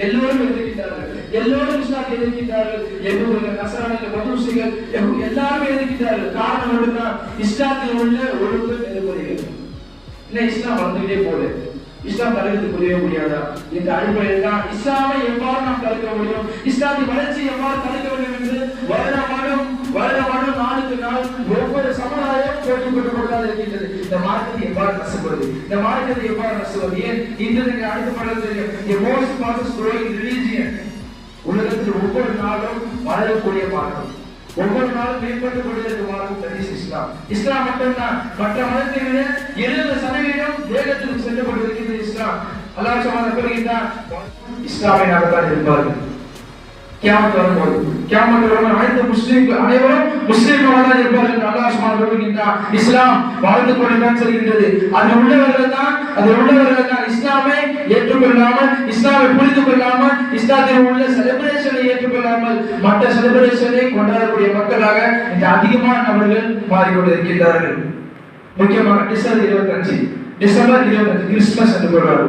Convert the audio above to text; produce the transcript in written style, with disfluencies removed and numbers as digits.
எல்லோரும் எதிர்க்கிறார்கள், எல்லோரும் இஸ்லாத்தை எதிர்க்கிறார்கள். யகூதிகள், நசராணிகள், மஜூசிகள் எல்லாருமே எதிர்க்கிறார்கள். காரணம் என்னன்னா இஸ்லாத்தில் உள்ள ஒழுங்கு நெருக்கடிகள். இல்லை, இஸ்லாம் வந்துகிட்டே போகுது. இஸ்லாம் தடுத்து புரிய முடியாதா? இந்த அடிப்படையில் தான் இஸ்லாமை எவ்வாறு நாம் தடுக்க முடியும், இஸ்லாத்தின் வளர்ச்சி எவ்வாறு தடுக்க வேண்டும் என்று வருடம் நாளுக்கு நாள் ஒவ்வொரு சமுதாயம் போட்டுக்கொண்டு இருக்கின்றது. இந்த மார்க்கத்தை எவ்வாறு நசுவது, இந்த மார்க்கத்தை எவ்வாறு நசுவது? ஏன் இன்றைக்கு அடுத்த படம் தெரியும், a most fastest growing religion, உலகத்தில் ஒவ்வொரு நாளும் வளரக்கூடிய மார்க்கம், ஒவ்வொரு நாளும் மேம்பட்டுக் கொண்டிருக்க மார்க்கம் இஸ்லாம். இஸ்லாம் மட்டும்தான். மற்ற மதத்தை விட 70% வேகத்தில் சென்று கொண்டிருக்கிறது இஸ்லாம். அல்லாஹ் சுப்ஹானஹு கூறுகின்றார், இஸ்லாமை நாங்கள் இருப்பார்கள். கியாமத் வரும்போது அனைத்து முஸ்லிம்கள் அனைவரும் முஸ்லிம்களாக தான் இருப்பார்கள் என்று அல்லாஹ் சுப்ஹானஹு கூறுகின்றார். இஸ்லாம் வாழ்ந்து கொண்டுதான் செல்கின்றது. அதில் உள்ளவர்கள் தான் இஸ்லாமை ஏற்றுக்கொள்ளாமல், இஸ்லாமை புரிந்து கொள்ளாமல், இஸ்லாத்தில் உள்ள செலிப்ரேஷனை ஏற்றுக்கொள்ளாமல் மற்ற செலிப்ரேஷனை கொண்டாடக்கூடிய மக்களாக இந்த அதிகமான நபர்கள் மாறிக்கொண்டிருக்கின்றார்கள். முக்கியமாக டிசம்பர் 25 கிறிஸ்துமஸ் என்று கூறுவார்கள்.